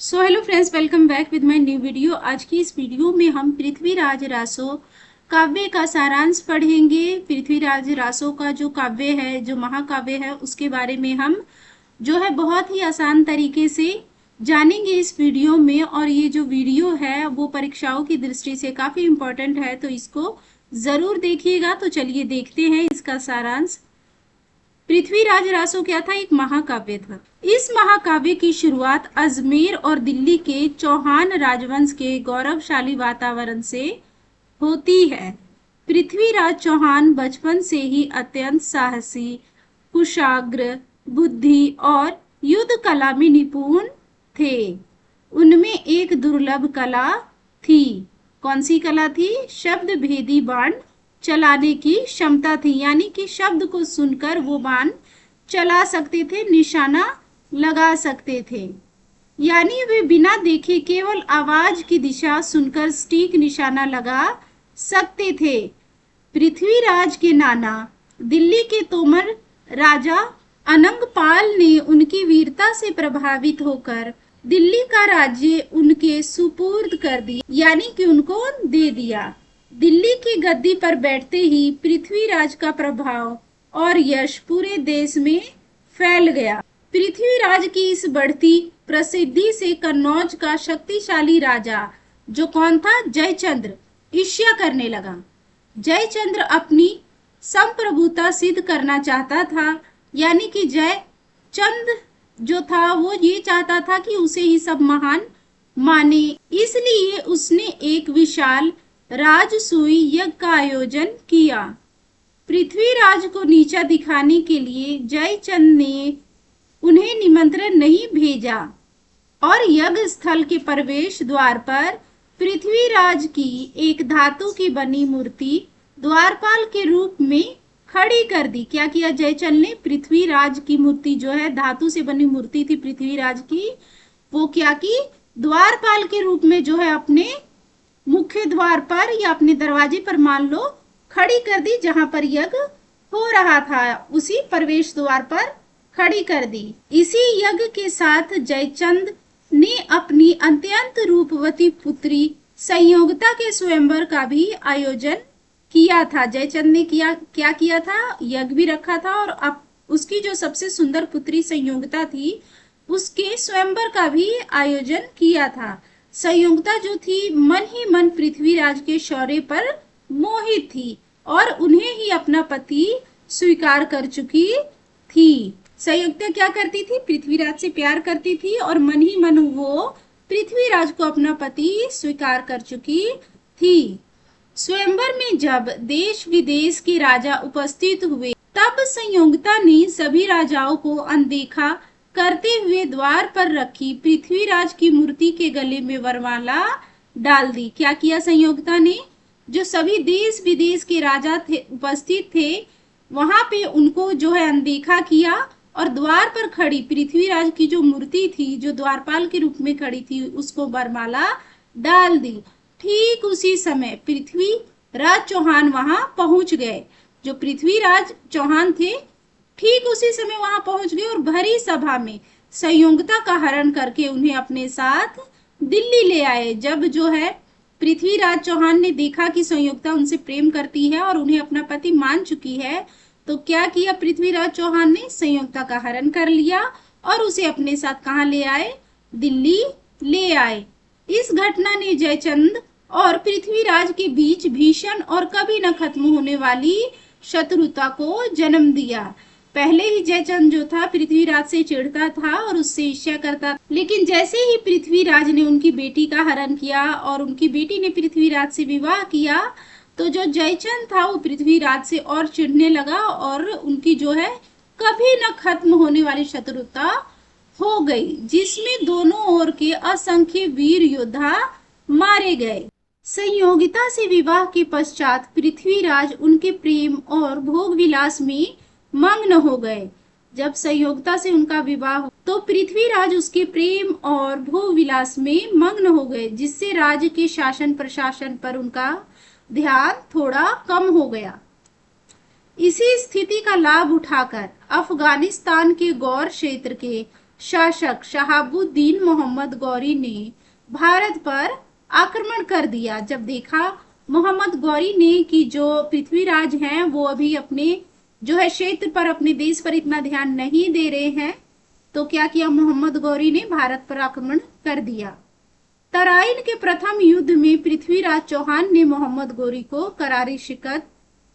So hello friends, welcome back with my new video. आज की इस वीडियो में हम पृथ्वीराज रासो काव्य का सारांश पढ़ेंगे। पृथ्वीराज रासो का जो काव्य है, जो महाकाव्य है, उसके बारे में हम जो है बहुत ही आसान तरीके से जानेंगे इस वीडियो में। और ये जो वीडियो है वो परीक्षाओं की दृष्टि से काफी इम्पोर्टेंट है, तो इसको जरूर देखिएगा। तो चलिए देखते हैं इसका सारांश। पृथ्वीराज रासो क्या था? एक महाकाव्य था। इस महाकाव्य की शुरुआत अजमेर और दिल्ली के चौहान राजवंश के गौरवशाली वातावरण से होती है। पृथ्वीराज चौहान बचपन से ही अत्यंत साहसी, कुशाग्र, बुद्धि और युद्ध कला में निपुण थे। उनमें एक दुर्लभ कला थी। कौन सी कला थी? शब्द भेदी बाण चलाने की क्षमता थी, यानी कि शब्द को सुनकर वो बाण चला सकते थे, निशाना लगा सकते थे। यानी वे बिना देखे केवल आवाज की दिशा सुनकर सटीक निशाना लगा सकते थे। पृथ्वीराज के नाना दिल्ली के तोमर राजा अनंगपाल ने उनकी वीरता से प्रभावित होकर दिल्ली का राज्य उनके सुपुर्द कर दिया, यानी कि उनको दे दिया। दिल्ली की गद्दी पर बैठते ही पृथ्वीराज का प्रभाव और यश पूरे देश में फैल गया। पृथ्वीराज की इस बढ़ती प्रसिद्धि से कन्नौज का शक्तिशाली राजा, जो कौन था? जयचंद्र, ईर्ष्या करने लगा। जयचंद्र अपनी संप्रभुता सिद्ध करना चाहता था, यानी कि जयचंद जो था वो ये चाहता था कि उसे ही सब महान माने। इसलिए उसने एक विशाल राजसूय यज्ञ का आयोजन किया। पृथ्वीराज को नीचा दिखाने के लिए जयचंद ने उन्हें निमंत्रण नहीं भेजा और यज्ञ स्थल के प्रवेश द्वार पर पृथ्वीराज की एक धातु की बनी मूर्ति द्वारपाल के रूप में खड़ी कर दी। क्या किया जयचंद ने? पृथ्वीराज की मूर्ति जो है, धातु से बनी मूर्ति थी पृथ्वीराज की, वो क्या की? द्वारपाल के रूप में जो है अपने मुख्य द्वार पर या अपने दरवाजे पर मान लो खड़ी कर दी। जहां पर यज्ञ हो रहा था उसी प्रवेश द्वार पर खड़ी कर दी। इसी यज्ञ के साथ जयचंद ने अपनी अत्यंत रूपवती पुत्री संयोगता के स्वयंवर का भी आयोजन किया था। जयचंद ने क्या किया था? यज्ञ भी रखा था और अब उसकी जो सबसे सुंदर पुत्री संयोगता थी उसके स्वयंवर का भी आयोजन किया था। संयोगता जो थी मन ही मन पृथ्वीराज के शौर्य पर मोहित थी और उन्हें ही अपना पति स्वीकार कर चुकी थी। संयोगता क्या करती थी? पृथ्वीराज से प्यार करती थी और मन ही मन वो पृथ्वीराज को अपना पति स्वीकार कर चुकी थी। स्वयंवर में जब देश विदेश के राजा उपस्थित हुए तब संयोगता ने सभी राजाओं को अनदेखा करते हुए द्वार पर रखी पृथ्वीराज की मूर्ति के गले में वरमाला डाल दी। क्या किया संयोगता ने? जो सभी देश विदेश के राजा थे, उपस्थित थे, वहां पे उनको जो है अनदेखा किया और द्वार पर खड़ी पृथ्वीराज की जो मूर्ति थी, जो द्वारपाल के रूप में खड़ी थी, उसको वरमाला डाल दी। ठीक उसी समय पृथ्वीराज चौहान वहां पहुंच गए। जो पृथ्वीराज चौहान थे ठीक उसी समय वहां पहुंच गए और भरी सभा में संयोगता का हरण करके उन्हें अपने साथ दिल्ली ले आए। जब जो है पृथ्वीराज चौहान ने देखा कि संयोगता उनसे प्रेम करती है और उन्हें अपना पति मान चुकी है, तो क्या किया पृथ्वीराज चौहान ने? संयोगता का हरण कर लिया और उसे अपने साथ कहाँ ले आए? दिल्ली ले आए। इस घटना ने जयचंद और पृथ्वीराज के बीच भीषण और कभी न खत्म होने वाली शत्रुता को जन्म दिया। पहले ही जयचंद जो था पृथ्वीराज से चिढ़ता था और उससे ईर्ष्या करता, लेकिन जैसे ही पृथ्वीराज ने उनकी बेटी का हरण किया और उनकी बेटी ने पृथ्वीराज से विवाह किया, तो जो जयचंद था वो पृथ्वीराज से और चिढ़ने लगा और उनकी जो है कभी न खत्म होने वाली शत्रुता हो गई, जिसमें दोनों ओर के असंख्य वीर योद्धा मारे गए। संयोगिता से विवाह के पश्चात पृथ्वीराज उनके प्रेम और भोग विलास में मग्न हो गए। जब संयोगता से उनका विवाह तो पृथ्वीराज उसके प्रेम और भोग विलास में मग्न हो गए, जिससे राज्य के शासन प्रशासन पर उनका ध्यान थोड़ा कम हो गया। इसी स्थिति का लाभ उठाकर अफगानिस्तान के गौर क्षेत्र के शासक शहाबुद्दीन मोहम्मद गौरी ने भारत पर आक्रमण कर दिया। जब देखा मोहम्मद गौरी ने कि जो पृथ्वीराज हैं वो अभी अपने जो है क्षेत्र पर, अपने देश पर इतना ध्यान नहीं दे रहे हैं, तो क्या किया मोहम्मद गौरी ने भारत पर आक्रमण कर दिया। तराइन के प्रथम युद्ध में पृथ्वीराज चौहान ने मोहम्मद गौरी को करारी शिकस्त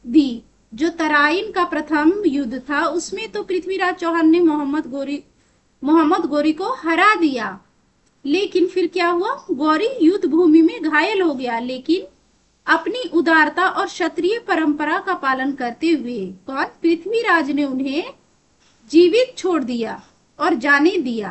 दी। जो तराइन का प्रथम युद्ध था उसमें तो पृथ्वीराज चौहान ने मोहम्मद गौरी को हरा दिया। लेकिन फिर क्या हुआ, गौरी युद्ध भूमि में घायल हो गया, लेकिन अपनी उदारता और क्षत्रिय परंपरा का पालन करते हुए कौन, पृथ्वीराज ने उन्हें जीवित छोड़ दिया और जाने दिया।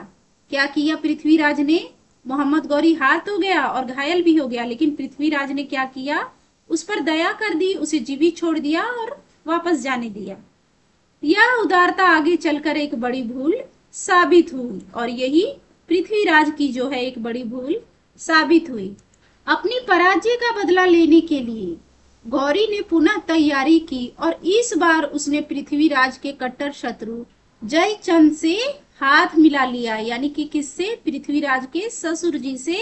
क्या किया पृथ्वीराज ने, मोहम्मद गौरी हार तो गया और घायल भी हो गया, लेकिन पृथ्वीराज ने क्या किया, उस पर दया कर दी, उसे जीवित छोड़ दिया और वापस जाने दिया। यह उदारता आगे चलकर एक बड़ी भूल साबित हुई, और यही पृथ्वीराज की जो है एक बड़ी भूल साबित हुई। अपनी पराजय का बदला लेने के लिए गौरी ने पुनः तैयारी की और इस बार उसने पृथ्वीराज के कट्टर शत्रु जयचंद से हाथ मिला लिया। यानी कि किससे, पृथ्वीराज के ससुर जी से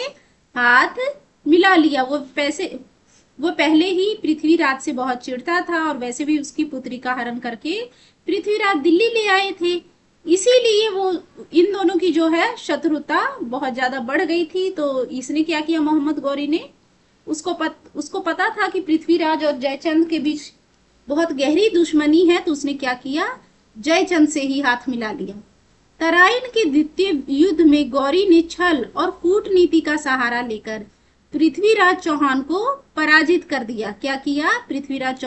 हाथ मिला लिया। वो पहले ही पृथ्वीराज से बहुत चिढ़ता था और वैसे भी उसकी पुत्री का हरण करके पृथ्वीराज दिल्ली ले आए थे, इसीलिए वो इन दोनों की जो है शत्रुता बहुत ज्यादा बढ़ गई थी। तो इसने क्या किया, मोहम्मद गौरी ने उसको पता था कि पृथ्वीराज और जयचंद के बीच बहुत गहरी दुश्मनी है, तो उसने क्या किया, जयचंद से ही हाथ मिला लिया। तराइन के द्वितीय युद्ध में गौरी ने छल और कूटनीति का सहारा लेकर पृथ्वीराज चौहान को पराजित कर दिया। क्या किया, पृथ्वीराज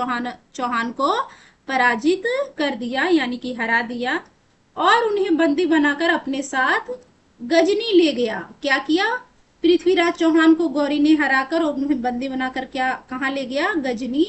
चौहान को पराजित कर दिया, यानी कि हरा दिया, और उन्हें बंदी बनाकर अपने साथ गजनी ले गया। क्या किया, पृथ्वीराज चौहान को गौरी ने हराकर और उन्हें बंदी बनाकर कहाँ ले गया, गजनी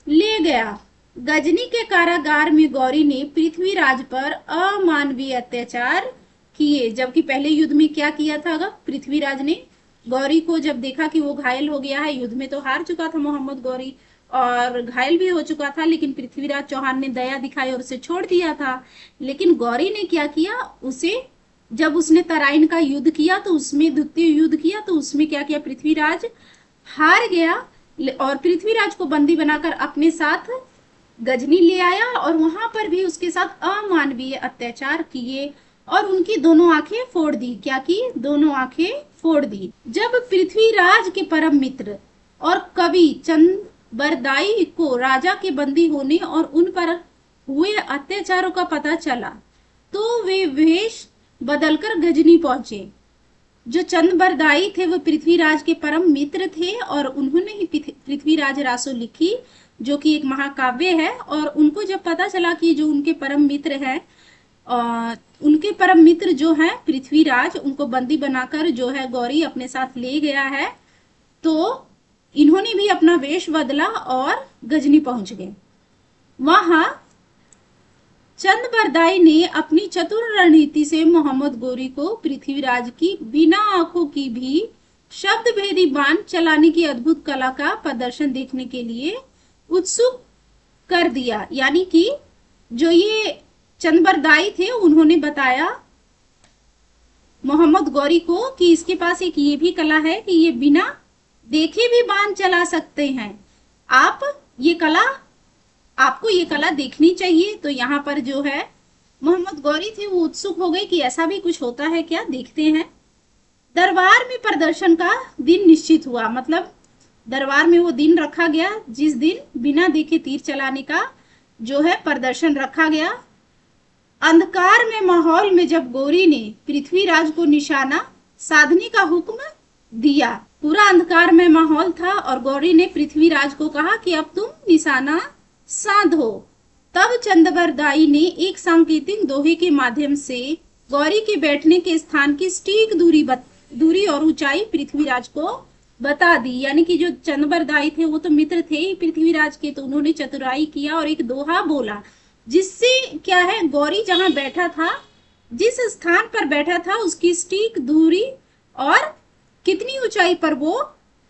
ले गया। गजनी के कारागार में गौरी ने पृथ्वीराज पर अमानवीय अत्याचार किए। जबकि पहले युद्ध में क्या किया था, पृथ्वीराज ने गौरी को जब देखा कि वो घायल हो गया है, युद्ध में तो हार चुका था मोहम्मद गौरी और घायल भी हो चुका था, लेकिन पृथ्वीराज चौहान ने दया दिखाई और उसे छोड़ दिया था। लेकिन गौरी ने क्या किया, जब उसने तराइन का युद्ध किया तो उसमें द्वितीय युद्ध किया तो उसमें क्या किया, पृथ्वीराज हार गया और पृथ्वीराज को बंदी बनाकर अपने साथ गजनी ले आया और वहां पर भी उसके साथ अमानवीय अत्याचार किए और उनकी दोनों आंखें फोड़ दी। क्या की, दोनों आंखें फोड़ दी। जब पृथ्वीराज के परम मित्र और कवि चंद बरदाई को राजा के बंदी होने और उन पर हुए अत्याचारों का पता चला तो वे वेश बदलकर गजनी पहुंचे। जो चंद बरदाई थे वो पृथ्वीराज के परम मित्र थे और उन्होंने ही पृथ्वीराज रासो लिखी, जो कि एक महाकाव्य है। और उनको जब पता चला कि जो उनके परम मित्र है, उनके परम मित्र जो है पृथ्वीराज, उनको बंदी बनाकर जो है गौरी अपने साथ ले गया है, तो इन्होंने भी अपना वेश बदला और गजनी पहुंच गए। वहां चंद बरदाई ने अपनी चतुर रणनीति से मोहम्मद गौरी को पृथ्वीराज की बिना आंखों की भी शब्द भेदी बाण चलाने की अद्भुत कला का प्रदर्शन देखने के लिए उत्सुक कर दिया। यानी कि जो ये चंद बरदाई थे उन्होंने बताया मोहम्मद गौरी को कि इसके पास एक ये भी कला है कि ये बिना देखे भी बाण चला सकते हैं, आपको ये कला देखनी चाहिए। तो यहाँ पर जो है मोहम्मद गौरी थे वो उत्सुक हो गए कि ऐसा भी कुछ होता है क्या, देखते हैं। दरबार में प्रदर्शन का दिन निश्चित हुआ, मतलब दरबार में वो दिन रखा गया जिस दिन बिना देखे तीर चलाने का जो है प्रदर्शन रखा गया। अंधकार में माहौल में जब गौरी ने पृथ्वीराज को निशाना साधने का हुक्म दिया, पूरा अंधकार में माहौल था और गौरी ने पृथ्वीराज को कहा कि अब तुम निशाना साधो। तब चंदबरदाई ने एक सांकेतिक दोहे के माध्यम से गौरी के बैठने के स्थान की सटीक दूरी और ऊंचाई पृथ्वीराज को बता दी। यानी कि जो चंदबरदाई थे वो तो मित्र थे ही पृथ्वीराज के, तो उन्होंने चतुराई किया और एक दोहा बोला जिससे क्या है, गौरी जहां बैठा था, जिस स्थान पर बैठा था उसकी सटीक दूरी और कितनी ऊंचाई पर वो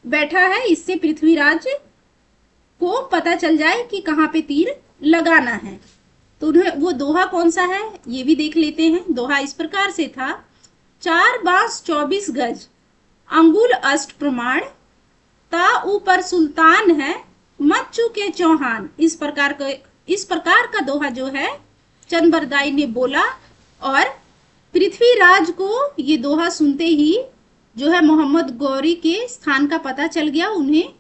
बैठा है, इससे पृथ्वीराज को पता चल जाए कि कहाँ पे तीर लगाना है। तो वो दोहा कौन सा है ये भी देख लेते हैं। दोहा इस प्रकार से था, 4 बांस 24 गज, अंगुल अष्ट प्रमाण, ता ऊपर सुल्तान है, मत चूके चौहान। इस प्रकार का दोहा जो है चंद बरदाई ने बोला। और पृथ्वीराज को ये दोहा सुनते ही जो है मोहम्मद गौरी के स्थान का पता चल गया। उन्हें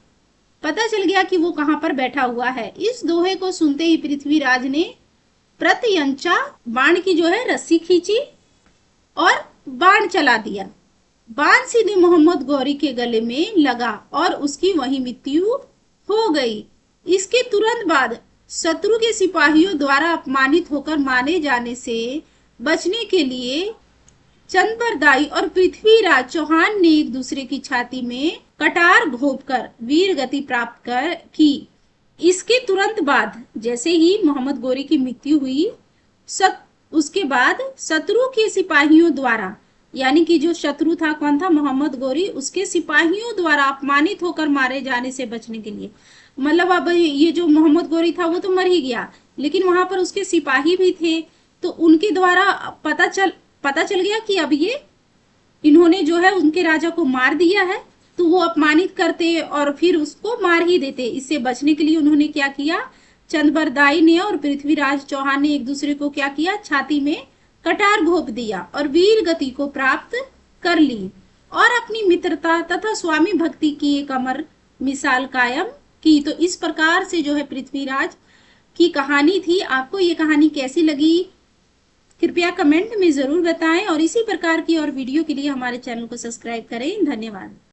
पता चल गया कि वो कहाँ पर बैठा हुआ है। इस दोहे को सुनते ही पृथ्वीराज ने प्रत्यंचा बाण की जो है रस्सी खींची और बाण चला दिया। बाण सीधे मोहम्मद गौरी के गले में लगा और उसकी वहीं मृत्यु हो गई। इसके तुरंत बाद शत्रु के सिपाहियों द्वारा अपमानित होकर मारे जाने से बचने के लिए चंद्रबरदाई और पृथ्वीराज चौहान ने एक दूसरे की छाती में कटार घोंपकर वीर गति प्राप्त कर की। इसके तुरंत बाद जैसे ही मोहम्मद गौरी की मृत्यु हुई, उसके बाद शत्रु के सिपाहियों द्वारा, यानी कि जो शत्रु था कौन था, मोहम्मद गौरी, उसके सिपाहियों द्वारा अपमानित होकर मारे जाने से बचने के लिए, मतलब अब ये जो मोहम्मद गौरी था वो तो मर ही गया, लेकिन वहां पर उसके सिपाही भी थे, तो उनके द्वारा पता चल गया कि अब ये इन्होंने जो है उनके राजा को मार दिया है, तो वो अपमानित करते और फिर उसको मार ही देते। इससे बचने के लिए उन्होंने क्या किया, चंद्रबरदाई ने और पृथ्वीराज चौहान ने एक दूसरे को क्या किया, छाती में कटार घोंप दिया और वीर गति को प्राप्त कर ली और अपनी मित्रता तथा स्वामी भक्ति की एक अमर मिसाल कायम की। तो इस प्रकार से जो है पृथ्वीराज की कहानी थी। आपको ये कहानी कैसी लगी कृपया कमेंट में जरूर बताएं और इसी प्रकार की और वीडियो के लिए हमारे चैनल को सब्सक्राइब करें। धन्यवाद।